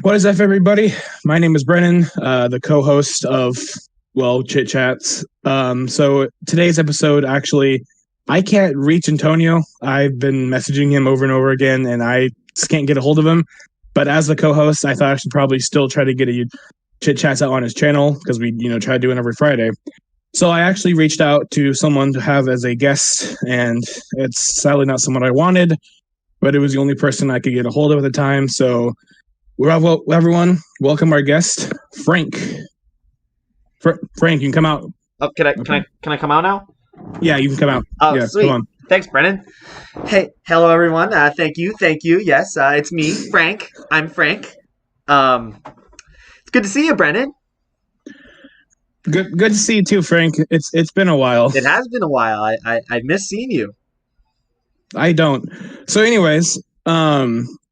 What is up, everybody? My name is Brennan, the co-host of, Chit Chats. So today's episode, actually, I can't reach Antonio. I've been messaging him over and over again, and I just can't get a hold of him. But as the co-host, I thought I should probably still try to get a Chit Chats out on his channel because we, try to do it every Friday. So I actually reached out to someone to have as a guest, and it's sadly not someone I wanted, but it was the only person I could get a hold of at the time. So everyone, welcome our guest, Frank. Frank, you can come out. Oh, can I come out now? Yeah, you can come out. Oh, yeah, sweet. Come on. Thanks, Brennan. Hey, hello everyone. Thank you. Yes, it's me, Frank. I'm Frank. It's good to see you, Brennan. Good to see you too, Frank. It's been a while. It has been a while. I miss seeing you. I don't. So, anyways,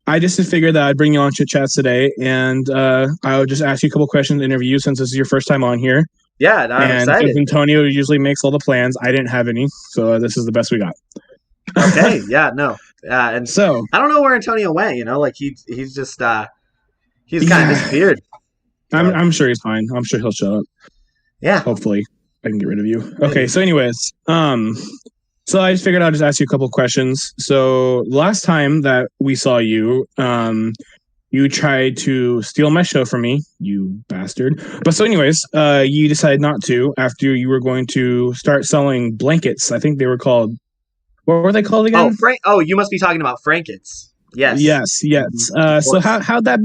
I just figured that I'd bring you on Chit Chats today, and I would just ask you a couple questions to interview you since this is your first time on here. Yeah, I'm excited. And Antonio usually makes all the plans. I didn't have any, so this is the best we got. Okay, yeah, no. And so I don't know where Antonio went, like he's just he's kind of disappeared. I'm sure he's fine. I'm sure he'll show up. Yeah. Hopefully I can get rid of you. Okay, so anyways, so I just figured I'd just ask you a couple of questions. So last time that we saw you, you tried to steal my show from me, you bastard. But so anyways, you decided not to after you were going to start selling blankets. I think they were called, what were they called again? Oh, you must be talking about Frankets. Yes. So how'd that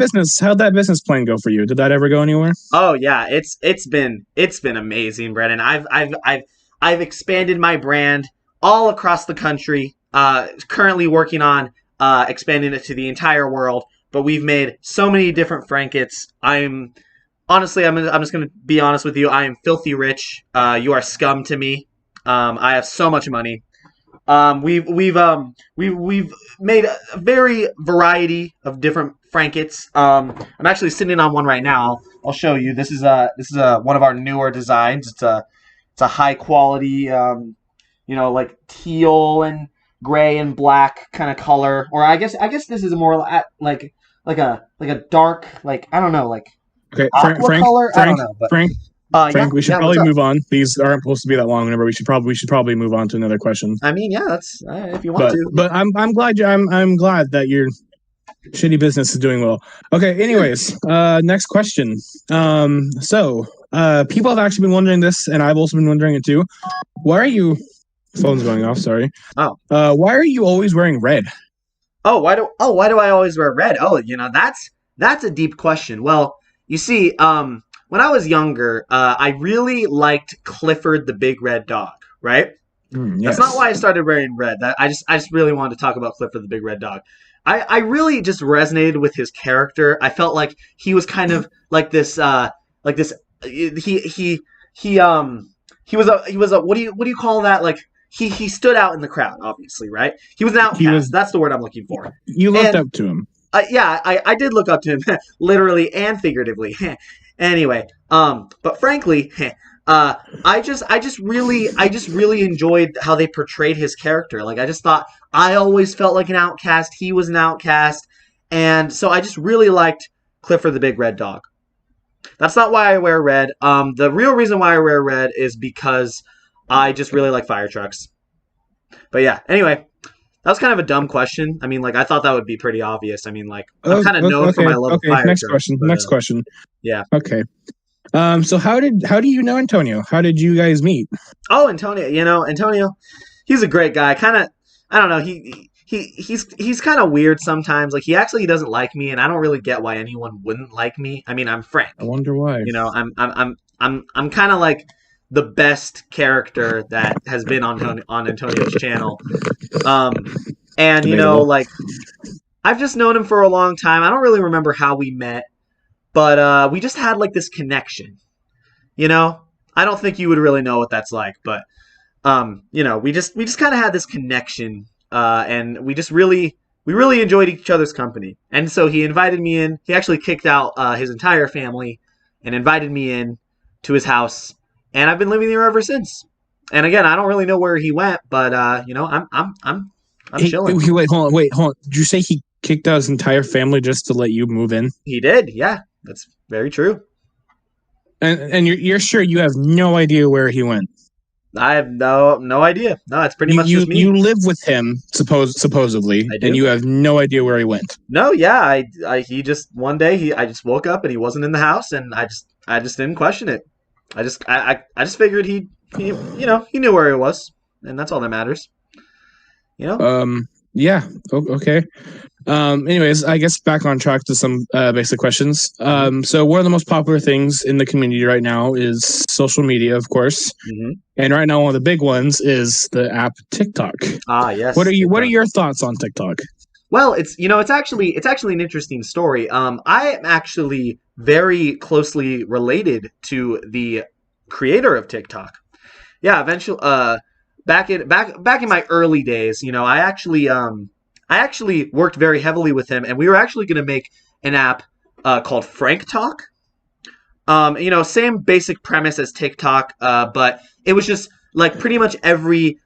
business plan go for you? Did that ever go anywhere? Oh yeah, it's been amazing, Brennan. I've expanded my brand all across the country. Currently working on expanding it to the entire world. But we've made so many different Frankets. I'm just gonna be honest with you. I am filthy rich. You are scum to me. I have so much money. We've made a very variety of different Frankets. I'm actually sitting on one right now. I'll show you. This is one of our newer designs. It's a high quality, like teal and gray and black kind of color. Or I guess this is more like a dark, I don't know, okay, aqua color. I don't know, but Frank, we should probably move on. These aren't supposed to be that long. Remember, we should probably move on to another question. I mean, yeah, that's if you want to. But I'm glad I'm glad that your shitty business is doing well. Okay. Anyways, next question. So people have actually been wondering this, and I've also been wondering it too. Why are you? Phone's going off. Sorry. Oh. Why are you always wearing red? Why do I always wear red? Oh, that's a deep question. Well, you see, when I was younger, I really liked Clifford the Big Red Dog, right? Yes. That's not why I started wearing red. I just really wanted to talk about Clifford the Big Red Dog. I really just resonated with his character. I felt like he was kind of like this he was a what do you call that? He stood out in the crowd, obviously, right? He was an outcast. That's the word I'm looking for. You looked up to him. Yeah, I did look up to him, literally and figuratively. Anyway, but frankly, I just really enjoyed how they portrayed his character. I just thought I always felt like an outcast. He was an outcast, and so I just really liked Clifford the Big Red Dog. That's not why I wear red. The real reason why I wear red is because I just really like fire trucks. But yeah, anyway, that was kind of a dumb question. I mean, I thought that would be pretty obvious. I mean, I'm kind of known for my love of fire next trucks. Question. But, next question. Yeah. Okay. So how do you know Antonio? How did you guys meet? Oh, Antonio. Antonio, he's a great guy. Kind of, I don't know. He's kind of weird sometimes. He actually doesn't like me, and I don't really get why anyone wouldn't like me. I mean, I'm Frank. I wonder why. I'm kind of like the best character that has been on Antonio's channel. And Debatable. I've just known him for a long time. I don't really remember how we met, but we just had this connection. I don't think you would really know what that's like, but we just kind of had this connection, and we really enjoyed each other's company. And so he invited me in. He actually kicked out his entire family and invited me in to his house. And I've been living there ever since. And again, I don't really know where he went, but I'm chilling. Wait, hold on. Did you say he kicked out his entire family just to let you move in? He did. Yeah, that's very true. And you're sure you have no idea where he went? I have no idea. No, it's pretty much just me. You live with him supposedly, I do. and you have no idea where he went. No, yeah, he just one day I just woke up and he wasn't in the house, and I just didn't question it. I just figured he knew where he was, and that's all that matters. Yeah. Okay. Anyways, I guess back on track to some basic questions. So one of the most popular things in the community right now is social media, of course. Mm-hmm. And right now, one of the big ones is the app TikTok. Ah, yes. What are your thoughts on TikTok? Well, it's actually an interesting story. I am actually very closely related to the creator of TikTok. Yeah, eventually, back in my early days, I actually worked very heavily with him, and we were actually going to make an app called Frank Talk. Same basic premise as TikTok, but it was just like pretty much every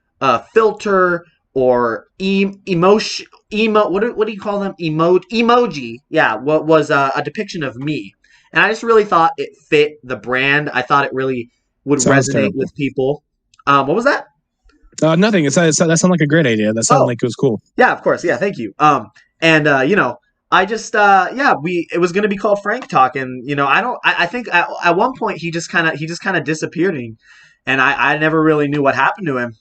filter or emoji. What do you call them? Emoji. Yeah, what was a depiction of me, and I just really thought it fit the brand. I thought it really would resonate with people. What was that? Nothing. That sounded like a great idea. That sounded like it was cool. Yeah, of course. Yeah, thank you. I just it was gonna be called Frank Talk, and I think at one point he just kind of disappeared, and I never really knew what happened to him.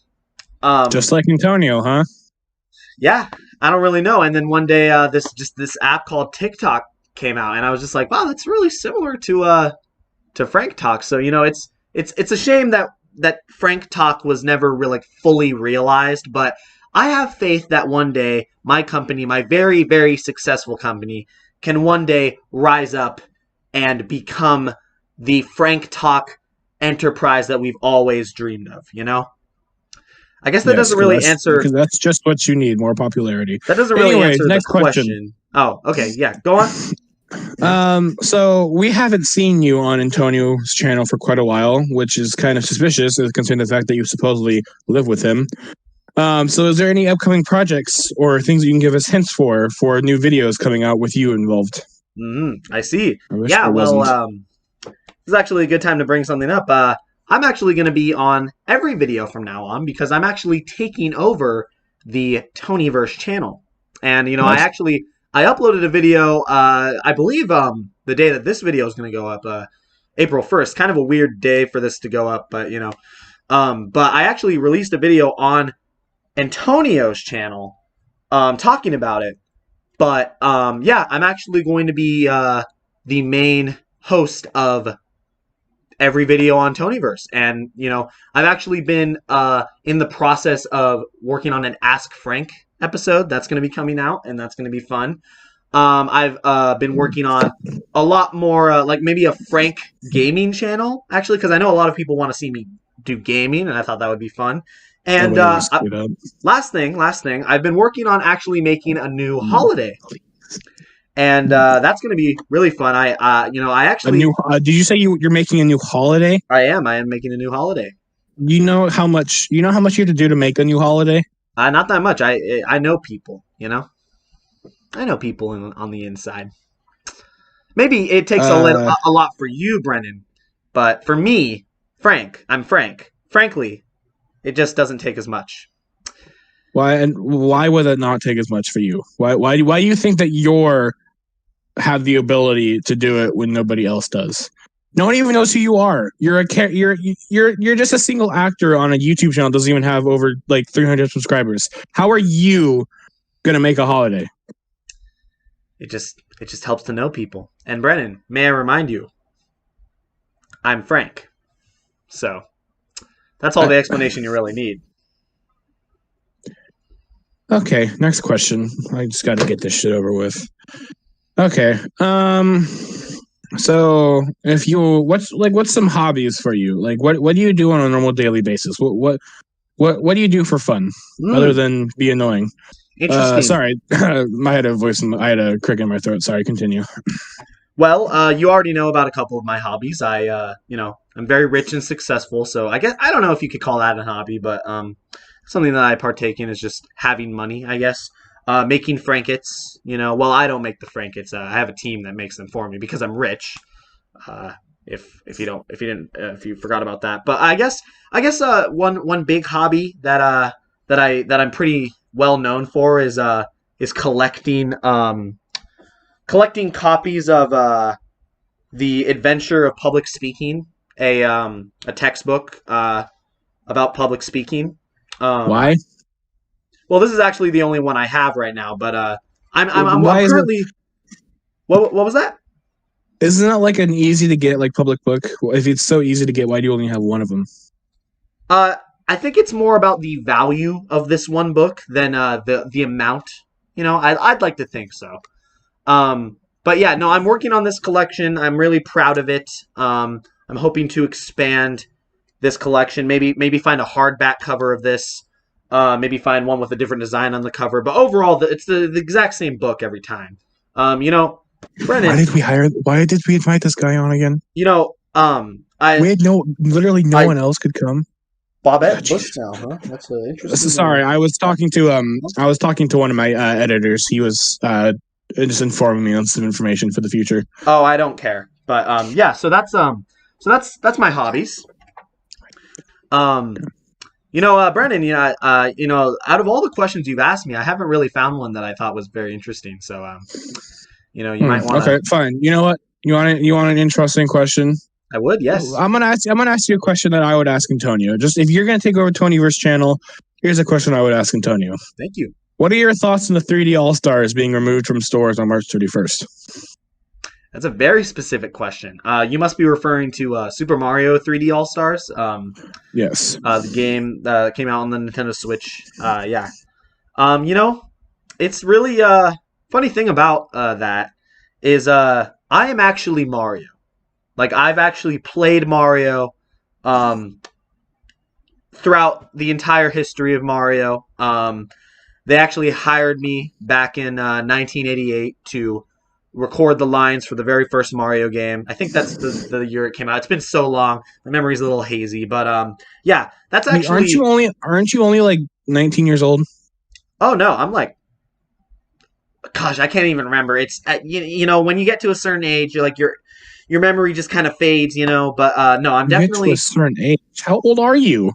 Just like Antonio, huh? Yeah, I don't really know. And then one day, this app called TikTok came out, and I was just like, wow, that's really similar to Frank Talk. So it's a shame that Frank Talk was never really fully realized, but I have faith that one day my company, my very, very successful company, can one day rise up and become the Frank Talk enterprise that we've always dreamed of, I guess that doesn't really answer... Because that's just what you need, more popularity. That doesn't really answer the question. Oh, okay, yeah, go on. So we haven't seen you on Antonio's channel for quite a while, which is kind of suspicious considering the fact that you supposedly live with him. So is there any upcoming projects or things that you can give us hints for new videos coming out with you involved? I see. Yeah, well, this is actually a good time to bring something up. I'm actually going to be on every video from now on because I'm actually taking over the Tonyverse channel. And, nice. I uploaded a video, I believe the day that this video is going to go up, April 1st. Kind of a weird day for this to go up, but, but I actually released a video on Antonio's channel talking about it. But, yeah, I'm actually going to be the main host of every video on Tonyverse. And, I've actually been in the process of working on an Ask Frank episode that's going to be coming out, and that's going to be fun. I've been working on a lot more, like maybe a Frank gaming channel, actually, because I know a lot of people want to see me do gaming, and I thought that would be fun. And last thing, I've been working on actually making a new holiday. And that's going to be really fun. I actually... did you say you're making a new holiday? I am making a new holiday. You know how much you have to do to make a new holiday? Not that much. I know people, I know people on the inside. Maybe it takes a lot for you, Brennan. But for me, I'm Frank. Frankly, it just doesn't take as much. Why would it not take as much for you? Why do you think that have the ability to do it when nobody else does? No one even knows who you are. You're just a single actor on a YouTube channel that doesn't even have over like 300 subscribers. How are you gonna make a holiday? It just helps to know people. And Brennan, may I remind you, I'm Frank. So that's all the explanation you really need. Okay, next question. I just got to get this shit over with. Okay. So if what's some hobbies for you? Like what do you do on a normal daily basis? What do you do for fun other than be annoying? Interesting. Sorry, I had a crick in my throat. Sorry, continue. Well, you already know about a couple of my hobbies. I'm very rich and successful, so I don't know if you could call that a hobby, but something that I partake in is just having money, I guess. making Frankets. Well, I don't make the Frankets. I have a team that makes them for me because I'm rich. Uh, if you forgot about that, but I guess one big hobby that I'm pretty well known for is collecting copies of the Adventure of Public Speaking, a textbook about public speaking. Um, Why? well, this is actually the only one I have right now, but I'm Why is it? currently. What was that? Isn't that like an easy to get like public book? If it's so easy to get, why do you only have one of them? Uh, I think it's more about the value of this one book than the amount. I'd like to think so. But yeah, no, I'm working on this collection. I'm really proud of it. I'm hoping to expand this collection. Maybe find a hardback cover of this. Maybe find one with a different design on the cover. But overall, it's the exact same book every time. Brennan. Why did we invite this guy on again? I We had literally no one else could come. Bobette Bushtown, huh? That's interesting. Sorry, I was talking to one of my editors. He was just informing me on some information for the future. Oh, I don't care. But yeah, so that's my hobbies. Brendan, out of all the questions you've asked me, I haven't really found one that I thought was very interesting. So you might want to. Okay, fine. You know what? You want an interesting question? I would, yes. I'm gonna ask you a question that I would ask Antonio. Just if you're gonna take over Tonyverse channel, here's a question I would ask Antonio. Thank you. What are your thoughts on the 3D All Stars being removed from stores on March 31st? That's a very specific question. You must be referring to Super Mario 3D All Stars. Yes. The game that came out on the Nintendo Switch. Yeah. It's really funny thing about that is I am actually Mario. Like, I've actually played Mario throughout the entire history of Mario. They actually hired me back in 1988 to record the lines for the very first Mario game. I think that's the year it came out. It's been so long. My memory's a little hazy. But, yeah, that's actually... Aren't you only like 19 years old? Oh, no, I'm like... Gosh, I can't even remember. It's, when you get to a certain age, you're like, your memory just kind of fades, but no, I'm definitely to a certain age. How old are you?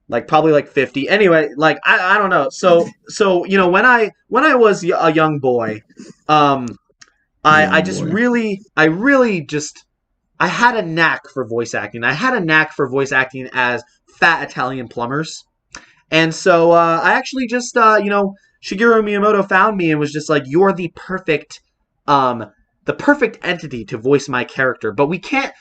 Like probably like 50. Anyway, like I don't know. So when I was a young boy, I had a knack for voice acting. I had a knack for voice acting as fat Italian plumbers. And so I actually just Shigeru Miyamoto found me and was just like, "You're the perfect entity to voice my character, but we can't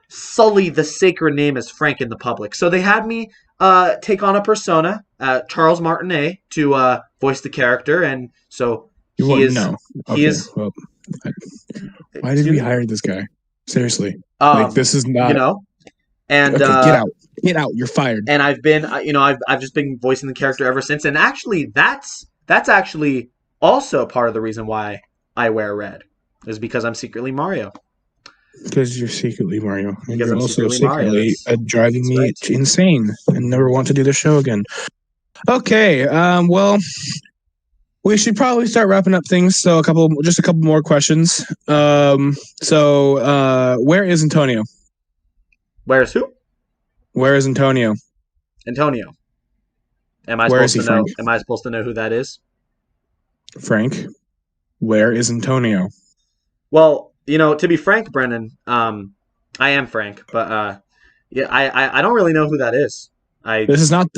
sully the sacred name as Frank in the public." So they had me take on a persona, Charles Martinet, to voice the character, and so he is. Well, why did we hire this guy? Seriously, this is not. And okay, get out. You're fired. And I've been, I've just been voicing the character ever since, and actually, that's actually also part of the reason why I wear red, is because I'm secretly Mario. Because you're secretly Mario. And because you're I'm also secretly driving me insane and never want to do the show again. Okay, well, we should probably start wrapping up things. So just a couple more questions. So where is Antonio? Where's who? Where is Antonio? Antonio. Am I supposed to know who that is? Frank. Where is Antonio? Well, to be frank, Brennan, I am Frank, but yeah, I don't really know who that is. This is not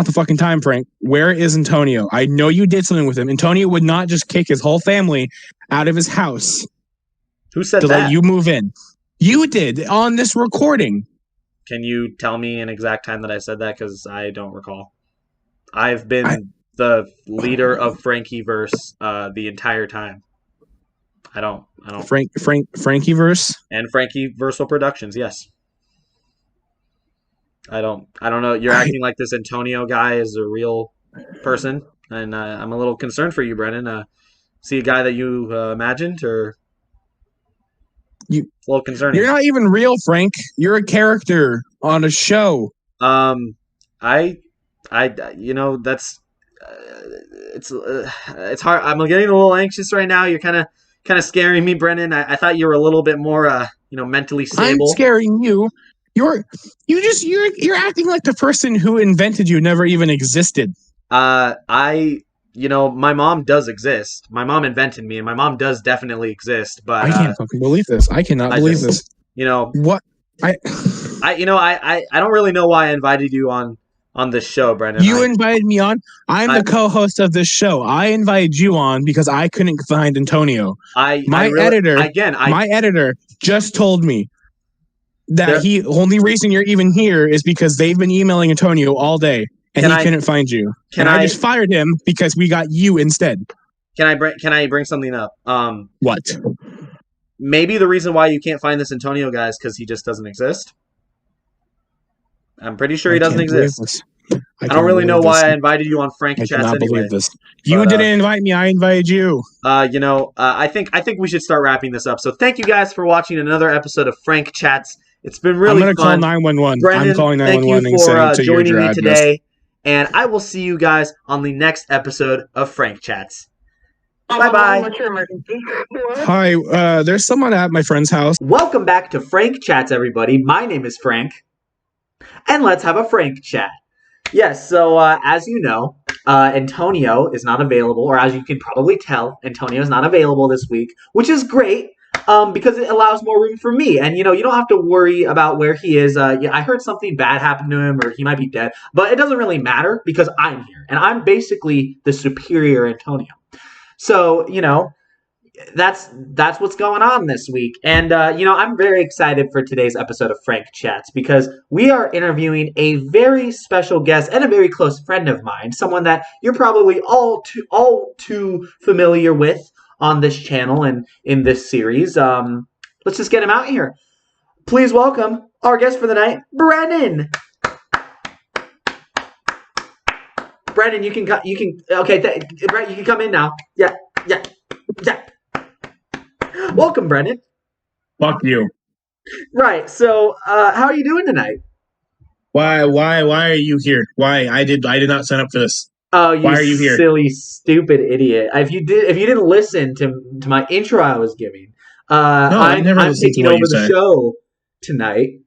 the fucking time, Frank. Where is Antonio? I know you did something with him. Antonio would not just kick his whole family out of his house. Who said that? Let you move in. You did on this recording. Can you tell me an exact time that I said that? Because I don't recall. I've been the leader of Frankieverse the entire time. I don't. Frankieverse and Frankieversal Productions. Yes. I don't know. You're acting like this Antonio guy is a real person, and I'm a little concerned for you, Brennan. See a guy that you imagined, or it's a little concerning. You're not even real, Frank. You're a character on a show. I that's it's hard. I'm getting a little anxious right now. You're kind of scaring me, Brennan. I thought you were a little bit more mentally I'm stable. scaring you. You're acting like the person who invented you never even existed. My mom does exist. My mom invented me, and my mom does definitely exist. But I can't fucking believe this. I cannot believe this. What? I don't really know why I invited you on this show, Brendan. You invited me on. I'm the co-host of this show. I invited you on because I couldn't find Antonio. My editor just told me that only reason you're even here is because they've been emailing Antonio all day and he couldn't find you. I just fired him because we got you instead. Can I bring something up? What? Maybe the reason why you can't find this Antonio guy is because he just doesn't exist. I'm pretty sure he doesn't exist. I don't really know why I invited you on Frank Chats anyway. Believe this. You didn't invite me. I invited you. I think we should start wrapping this up. So thank you guys for watching another episode of Frank Chats. It's been really fun. I'm going to call 911. Brendan, I'm calling 911 thank you for joining me today. And I will see you guys on the next episode of Frank Chats. Bye-bye. What's your emergency? Hi, there's someone at my friend's house. Welcome back to Frank Chats, everybody. My name is Frank. And let's have a Frank Chat. Yes, so as you know, Antonio is not available, or as you can probably tell, Antonio is not available this week, which is great because it allows more room for me. And, you don't have to worry about where he is. I heard something bad happened to him, or he might be dead, but it doesn't really matter because I'm here. And I'm basically the superior Antonio. So, that's what's going on this week. And, I'm very excited for today's episode of Frank Chats because we are interviewing a very special guest and a very close friend of mine, someone that you're probably all too familiar with on this channel and in this series. Let's just get him out here. Please welcome our guest for the night, Brennan. Brennan, Brett, you can come in now. Yeah. Welcome, Brendan. Fuck you. Right. So, how are you doing tonight? Why are you here? Why? I did not sign up for this. Oh, why are you here? Silly, stupid idiot! If you didn't listen to my intro I was giving, I'm taking over the show tonight,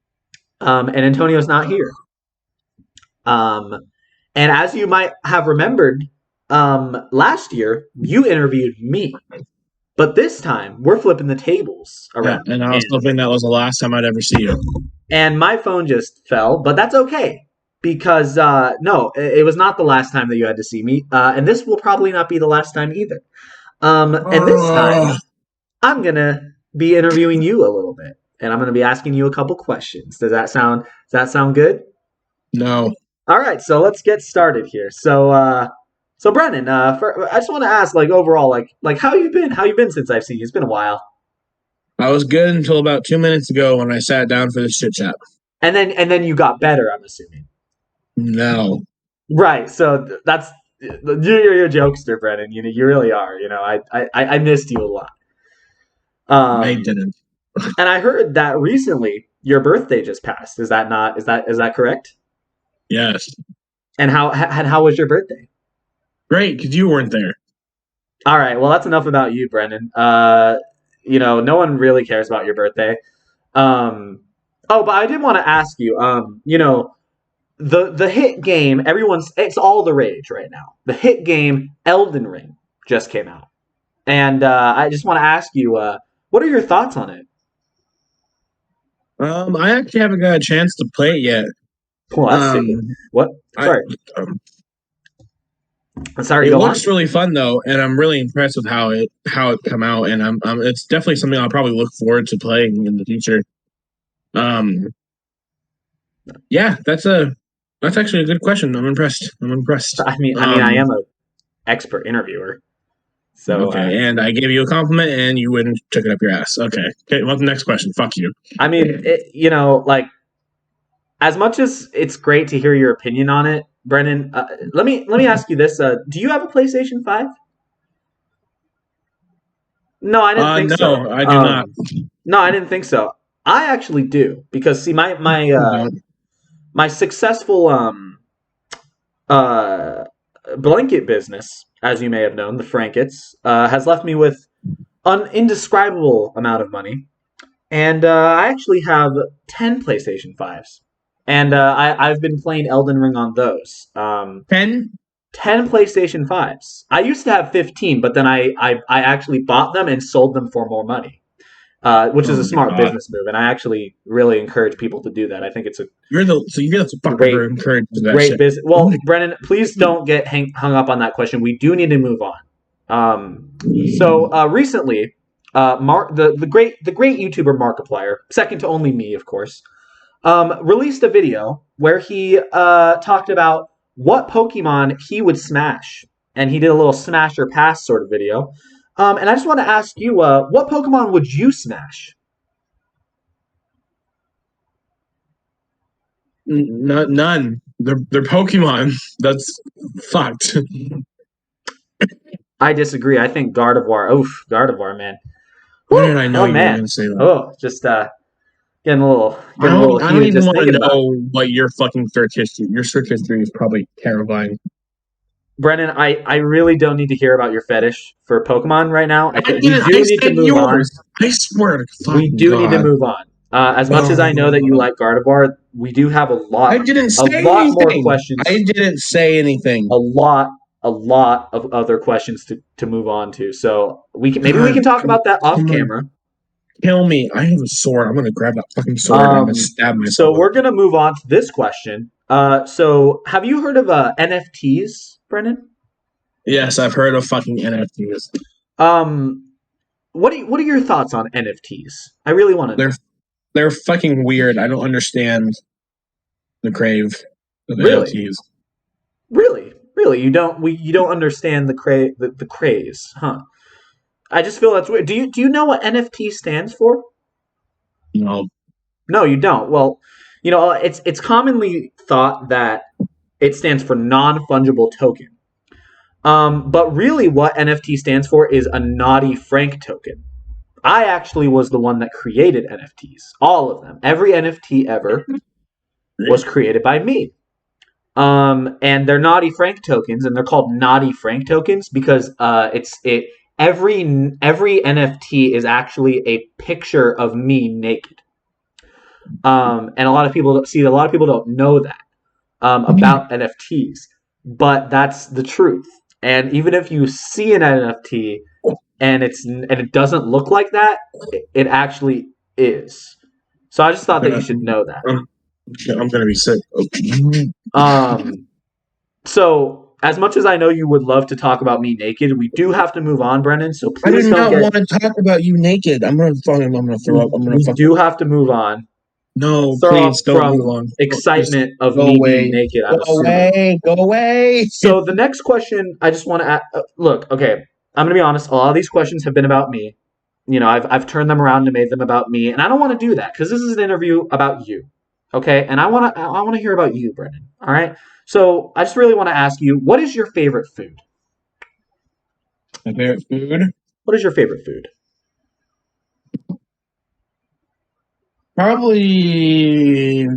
and Antonio's not here. And as you might have remembered, last year you interviewed me. But this time, we're flipping the tables around. Yeah, and I was hoping that was the last time I'd ever see you. And my phone just fell, but that's okay. Because, no, it was not the last time that you had to see me. And this will probably not be the last time either. And this time, I'm going to be interviewing you a little bit. And I'm going to be asking you a couple questions. Does that sound good? No. All right, so let's get started here. So Brennan, I just want to ask, overall, how you been? How you been since I've seen you? It's been a while. I was good until about 2 minutes ago when I sat down for this chit chat. And then you got better, I'm assuming. No. Right. So that's you're a jokester, Brennan. You really are. I missed you a lot. I didn't. And I heard that recently your birthday just passed. Is that correct? Yes. And how was your birthday? Great, because you weren't there. All right, well, that's enough about you, Brendan. No one really cares about your birthday. But I did want to ask you, the hit game, it's all the rage right now. The hit game Elden Ring just came out. And I just want to ask you, what are your thoughts on it? I actually haven't got a chance to play it yet. Well, what? Sorry. Sorry. It looks really fun though, and I'm really impressed with how it come out, and it's definitely something I'll probably look forward to playing in the future. Yeah, that's actually a good question. I'm impressed. I mean, I am an expert interviewer. So okay, and I gave you a compliment, and you went and took it up your ass. Okay. What's the next question? Fuck you. I mean, as much as it's great to hear your opinion on it, Brennan, let me ask you this: do you have a PlayStation 5? No, I didn't think so. No, I do not. No, I didn't think so. I actually do because see, my successful blanket business, as you may have known, the Frankets, has left me with an indescribable amount of money. And I actually have 10 PlayStation 5s. And I've been playing Elden Ring on those. 10? 10 PlayStation 5s. I used to have 15, but then I actually bought them and sold them for more money, which is Oh a my smart god. business move. And I actually really encourage people to do that. I think it's a You're the fucker who great, encourages that great shit. business. Well, Brennan, please don't get hung up on that question. We do need to move on. So recently, Mark, the great YouTuber Markiplier, second to only me, of course, released a video where he talked about what Pokemon he would smash, and he did a little smash or pass sort of video. And I just want to ask you, what Pokemon would you smash? None. They're Pokemon. That's fucked. I disagree. I think Gardevoir. Oof, Gardevoir, man. Why Whew, did I know oh you were man. gonna say that? Oh, just getting a little I don't heated even just want to thinking about it. know what your fucking search history. Your search history is probably terrifying. Brennan, I really don't need to hear about your fetish for Pokemon right now. I We didn't. do I need to said move on. yours. I swear to We fucking do need to god. move on. As much as I know that you Oh, like Gardevoir, we do have I didn't a say lot more anything. I questions, didn't say anything. a lot, a lot of other questions to move on to. So we God, can talk about that off come on, camera. kill me. I have a sword. I'm gonna grab that fucking sword and I'm gonna stab myself So with we're it. gonna move on to this question. So have you heard of NFTs, Brennan? Yes, I've heard of fucking NFTs. Um, what are your thoughts on NFTs? I really want to They're know. they're fucking weird. I don't understand the crave of Really, NFTs. really, you don't understand the craze, huh? I just feel that's weird. Do you know what NFT stands for? You know, No, you don't. Well, it's commonly thought that it stands for non fungible token. But really, what NFT stands for is a naughty Frank token. I actually was the one that created NFTs, all of them. Every NFT ever was created by me. And they're Naughty Frank tokens, and they're called Naughty Frank tokens because every NFT is actually a picture of me naked. And a lot of people don't know that about NFTs, but that's the truth. And even if you see an NFT and it doesn't look like that, it actually is. So I just thought that you should know that. I'm, I'm gonna be sick. Um, so as much as I know you would love to talk about me naked, we do have to move on, Brennan. So I please did don't not get. want to talk about you naked. I'm gonna throw up. I'm gonna We fucking do have to move on. no. Throw up Please don't move from on. Just excitement of go me being away. naked. Go I'm assuming. away. Go away. So the next question, I just want to look. Okay, I'm gonna be honest. A lot of these questions have been about me. I've turned them around and made them about me, and I don't want to do that because this is an interview about you. Okay, and I want to hear about you, Brendan. All right. So I just really want to ask you, what is your favorite food? My favorite food? What is your favorite food? Probably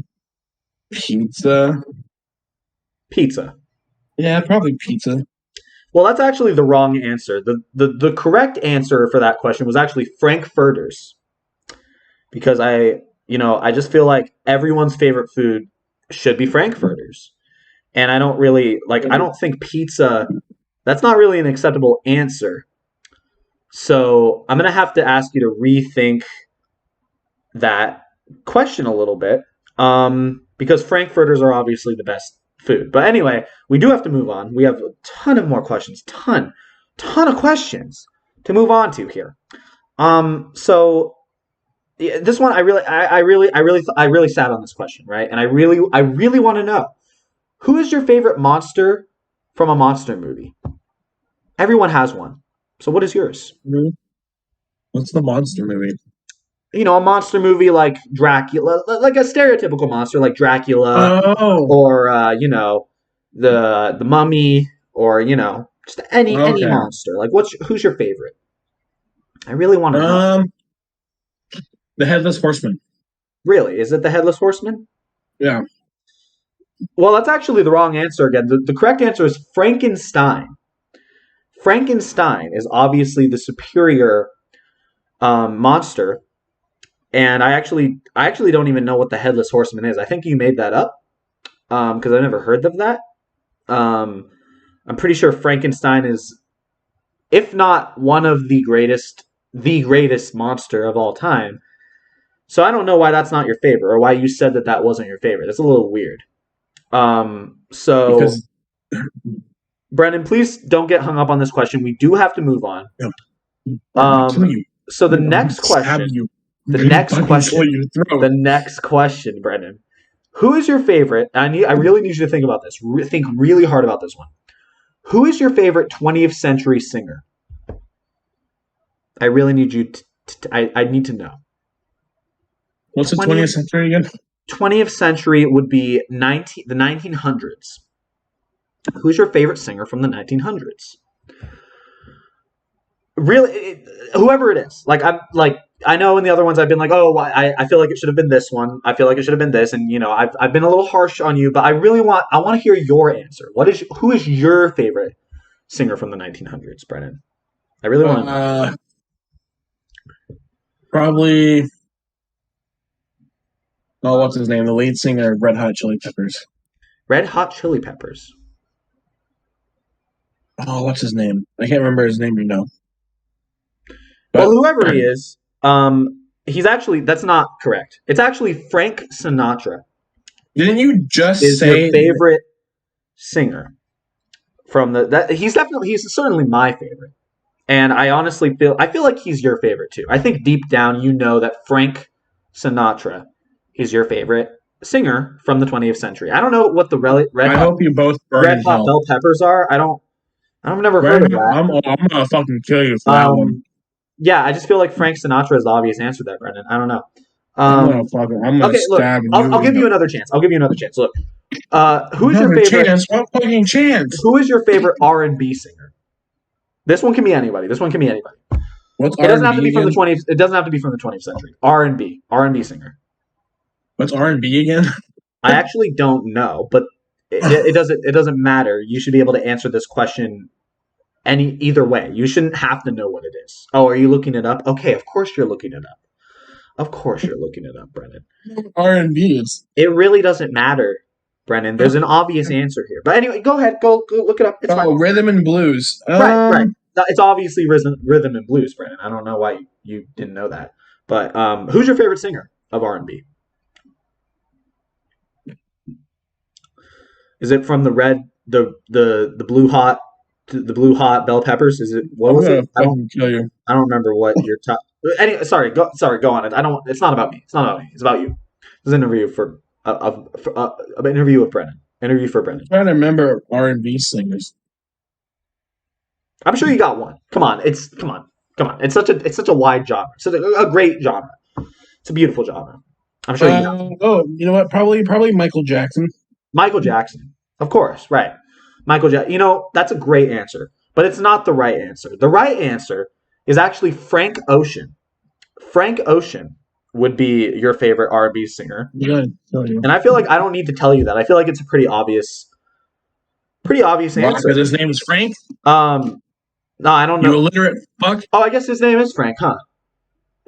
pizza. Pizza. Yeah, probably pizza. Well, that's actually the wrong answer. The correct answer for that question was actually frankfurters because I just feel like everyone's favorite food should be frankfurters. And I don't think pizza, that's not really an acceptable answer. So I'm going to have to ask you to rethink that question a little bit, because frankfurters are obviously the best food. But anyway, we do have to move on. We have a ton of more questions, ton of questions to move on to here. So yeah, this one I really sat on this question, right? And I really want to know, who is your favorite monster from a monster movie? Everyone has one. So what is yours? What's the monster movie? A monster movie like Dracula, like a stereotypical monster like Dracula, Oh, or the Mummy, or just any okay. monster. Like, who's your favorite? I really want to know. Um, the Headless Horseman. Really, is it the Headless Horseman? Yeah. Well, that's actually the wrong answer again. The correct answer is Frankenstein. Frankenstein is obviously the superior monster, and I actually don't even know what the headless horseman is. I think you made that up because I never heard of that. Um, I'm pretty sure Frankenstein is, if not one of the greatest monster of all time. So I don't know why that's not your favorite, or why you said that that wasn't your favorite. That's a little weird. So Because Brendan, please don't get hung up on this question. We do have to move on. I'm gonna kill you. So the I'm gonna next stab question, you. the I'm gonna next fucking slit question, your throat. the next question, Brendan. Who is your favorite? I really need you to think about this. Think really hard about this one. Who is your favorite 20th century singer? I really need you I need to know. What's the 20th century again? 20th century would be the 1900s. Who's your favorite singer from the 1900s? Really, whoever it is. I know in the other ones I've been like, oh, I feel like it should have been this one. I feel like it should have been this, and I've been a little harsh on you, but I want to hear your answer. Who is your favorite singer from the 1900s, Brennan? I really want to know. Probably. Oh, what's his name? The lead singer of Red Hot Chili Peppers. Red Hot Chili Peppers. Oh, what's his name? I can't remember his name. Well, whoever he is, he's actually, that's not correct. It's actually Frank Sinatra. Didn't you just is say your favorite singer from he's certainly my favorite. And I honestly feel like he's your favorite too. I think deep down you know that Frank Sinatra is your favorite singer from the 20th century. I don't know what the I hope you both burn Red in Hot hell. Bell Peppers are. I've never heard of that. I'm gonna fucking kill you for that one. Yeah, I just feel like Frank Sinatra is the obvious answer to that, Brendan. I don't know. I'm gonna stab you. I'll give you another chance. Look, who's your favorite? Chance? What fucking chance? Who is your favorite R&B singer? This one can be anybody. What's it doesn't R&B have to be from again? the 20th. It doesn't have to be from the 20th century. R&B singer. What's R&B again? I actually don't know, but it doesn't matter. You should be able to answer this question either way. You shouldn't have to know what it is. Oh, are you looking it up? Okay, of course you're looking it up. Of course you're looking it up, Brennan. R&B is. It really doesn't matter, Brennan. There's an obvious answer here. But anyway, go ahead. Go look it up. It's fine. Rhythm and blues. Right. It's obviously rhythm and blues, Brennan. I don't know why you didn't know that. But who's your favorite singer of R&B? Is it from the blue hot bell peppers? Is it what was it? I don't remember what your top. Anyway, sorry, go on. It's not about me. It's about you. This is an interview for an interview with Brennan. Interview for Brennan. I'm trying to remember R&B singers. I'm sure you got one. Come on. It's such a wide genre. It's a great genre. It's a beautiful genre. I'm sure you got one. Oh, you know what? Probably Michael Jackson. Michael Jackson. Of course, right. Michael Jackson. That's a great answer, but it's not the right answer. The right answer is actually Frank Ocean. Frank Ocean would be your favorite R&B singer. Good. And I feel like I don't need to tell you that. I feel like it's a pretty obvious answer. Because his name is Frank? No, I don't know. You illiterate fuck? Oh, I guess his name is Frank, huh?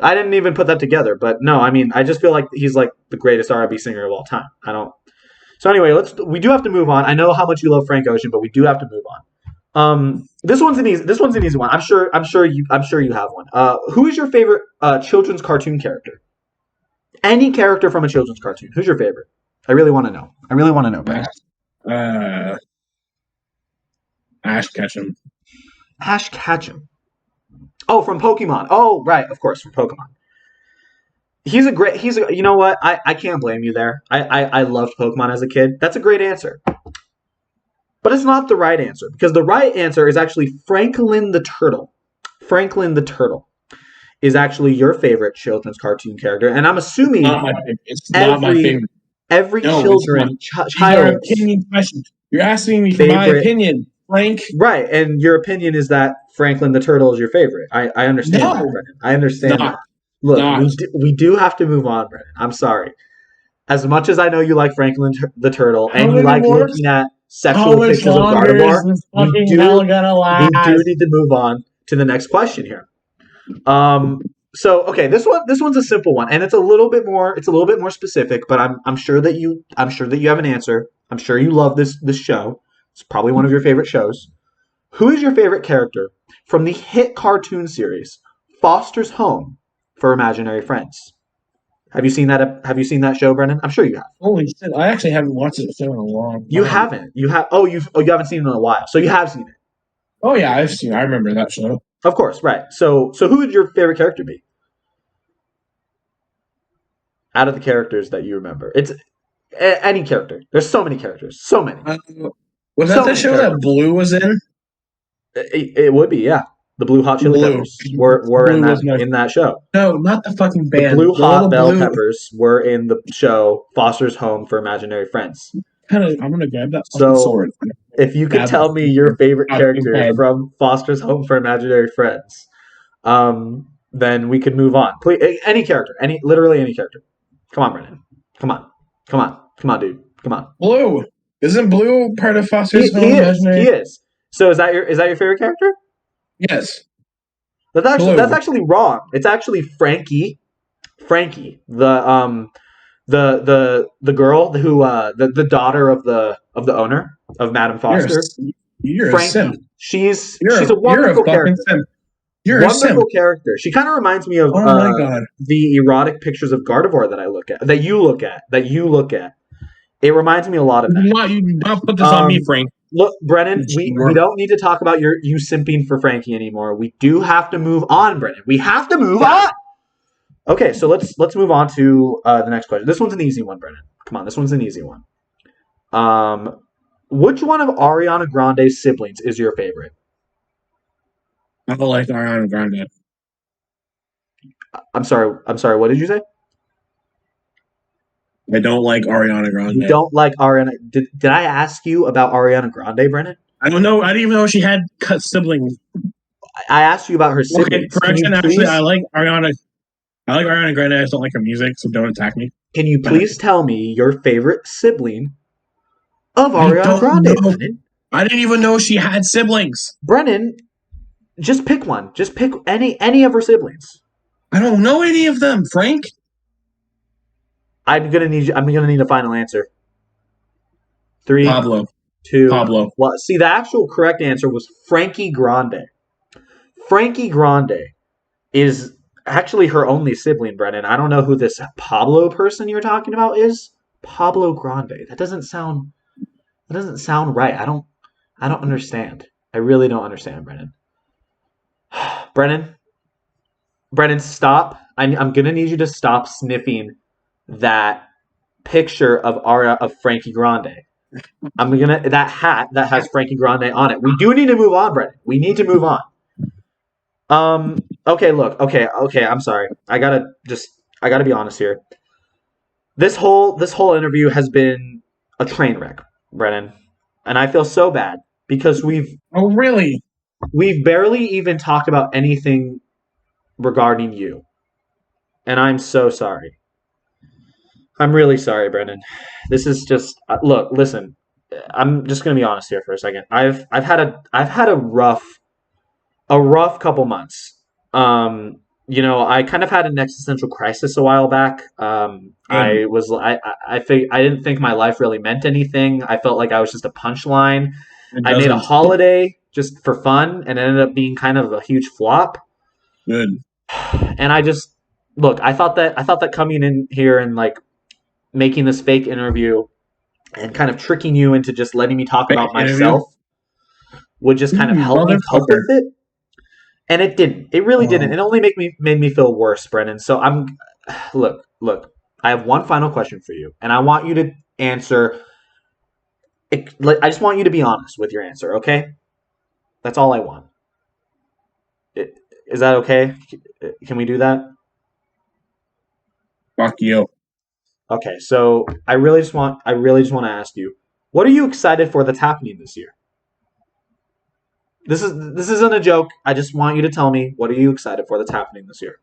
I didn't even put that together, but no, I mean, I just feel like he's like the greatest R&B singer of all time. So anyway, we do have to move on. I know how much you love Frank Ocean, but we do have to move on. This one's an easy one. I'm sure you have one. Who is your favorite children's cartoon character? Any character from a children's cartoon. Who's your favorite? I really want to know. Brad. Ash Ketchum. Ash Ketchum. Oh, from Pokemon. Oh, right, of course, from Pokemon. You know what? I can't blame you there. I loved Pokemon as a kid. That's a great answer. But it's not the right answer, because the right answer is actually Franklin the Turtle. Franklin the Turtle is actually your favorite children's cartoon character, and I'm assuming it's not my favorite. Every children's child opinion question. You're asking me for my opinion, Frank. Right, and your opinion is that Franklin the Turtle is your favorite. I understand that, Brennan. I understand that. Look, we do have to move on, Brennan. I'm sorry. as much as I know you like Franklin the Turtle How and you many like more? looking at How sexual much pictures of longer is Gardevoir, this we fucking hell do gonna we do last? need to move on to the next question here. So okay, this one's a simple one, and it's a little bit more specific, but I'm sure that you have an answer. I'm sure you love this show. It's probably one of your favorite shows. Who is your favorite character from the hit cartoon series Foster's Home for Imaginary Friends? Have you seen that? Have you seen that show, Brennan? I'm sure you have. Holy shit! I actually haven't watched this show in a long You time. haven't. You have. You haven't seen it in a while. So you have seen it. Oh yeah, I've seen. I remember that show. Of course, right. So who would your favorite character be out of the characters that you remember? It's any character. There's so many characters. So many. Was that So the many show that characters. Blue was in? It would be, yeah. The Blue Hot Chili Blue. Peppers were Blue was my. in that show. No, not the fucking The band. Blue The Hot little Bell blue. Peppers were in the show Foster's Home for Imaginary Friends. I'm gonna grab that fucking So sword. if you could Stab tell me your the favorite fucking character head. from Foster's Home for Imaginary Friends, then we could move on. Please, any character, literally any character. Come on, Brennan. Come on, dude. Come on. Blue. Isn't Blue part of Foster's He Home is. Imaginary? He is. So is that your favorite character? Yes. That's actually wrong. It's actually Frankie. Frankie, the girl who the daughter of the owner of Madame Foster. You're Frankie. a simp. She's You're a wonderful a fucking character. simp. You're a simp. Wonderful character. She kind of reminds me of Oh my god. the erotic pictures of Gardevoir that you look at. It reminds me a lot of that. You do not put this on me, Frank. Look, Brennan, we don't need to talk about you simping for Frankie anymore. We do have to move on, Brennan. We have to move on. Okay, so let's move on to the next question. This one's an easy one, Brennan. Come on, this one's an easy one. Which one of Ariana Grande's siblings is your favorite? I don't like Ariana Grande. I'm sorry. What did you say? I don't like Ariana Grande. You don't like Ariana? Did I ask you about Ariana Grande, Brennan? I don't know. I didn't even know she had cut siblings. I asked you about her siblings. Okay, correction. Actually, I like Ariana. I like Ariana Grande. I just don't like her music, so don't attack me. Can you please tell me your favorite sibling of Ariana Grande, Brennan? I didn't even know she had siblings. Brennan, just pick one. Just pick any of her siblings. I don't know any of them, Frank. I'm gonna need a final answer. 3, Pablo. 2. Pablo. Well, see, the actual correct answer was Frankie Grande. Frankie Grande is actually her only sibling, Brennan. I don't know who this Pablo person you're talking about is. Pablo Grande. That doesn't sound right. I don't understand. I really don't understand, Brennan. Brennan, stop. I'm gonna need you to stop sniffing that picture of Frankie Grande. That hat that has Frankie Grande on it. We do need to move on, Brennan. We need to move on. Okay, look. Okay, I'm sorry. I gotta be honest here. This whole interview has been a train wreck, Brennan. And I feel so bad because we've barely even talked about anything regarding you. And I'm so sorry. I'm really sorry, Brendan. This is just look. Listen, I'm just gonna be honest here for a second. I've had a rough couple months. I kind of had an existential crisis a while back. I didn't think my life really meant anything. I felt like I was just a punchline. I made a holiday just for fun, and it ended up being kind of a huge flop. Good. And I just look. I thought that coming in here and like making this fake interview and kind of tricking you into just letting me talk about myself would just kind of help me cope with it. And it didn't. It really didn't. It only made me feel worse, Brennan. So look. I have one final question for you, and I want you to answer. I just want you to be honest with your answer, okay? That's all I want. Is that okay? Can we do that? Fuck you. Okay, so I really just want to ask you, what are you excited for that's happening this year? This isn't a joke. I just want you to tell me, what are you excited for that's happening this year?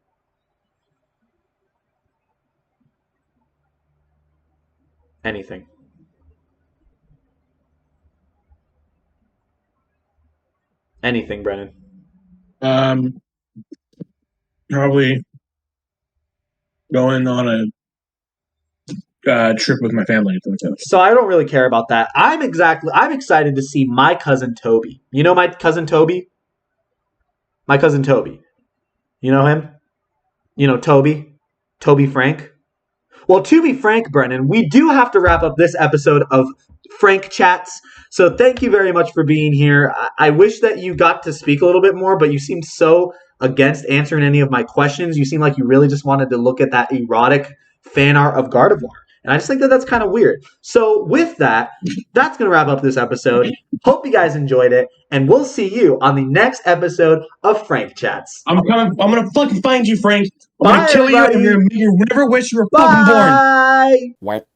Anything. Anything, Brennan. Probably going on a trip with my family. So I don't really care about that. I'm excited to see my cousin Toby. You know my cousin Toby? My cousin Toby. You know him? You know Toby? Toby Frank? Well, to be frank, Brennan, we do have to wrap up this episode of Frank Chats. So thank you very much for being here. I wish that you got to speak a little bit more, but you seemed so against answering any of my questions. You seem like you really just wanted to look at that erotic fan art of Gardevoir. And I just think that that's kind of weird. So with that, that's going to wrap up this episode. Hope you guys enjoyed it, and we'll see you on the next episode of Frank Chats. I'm gonna fucking find you, Frank. I'm Bye, gonna kill everybody. you, and you're gonna make you never wish you were Bye. fucking born. What?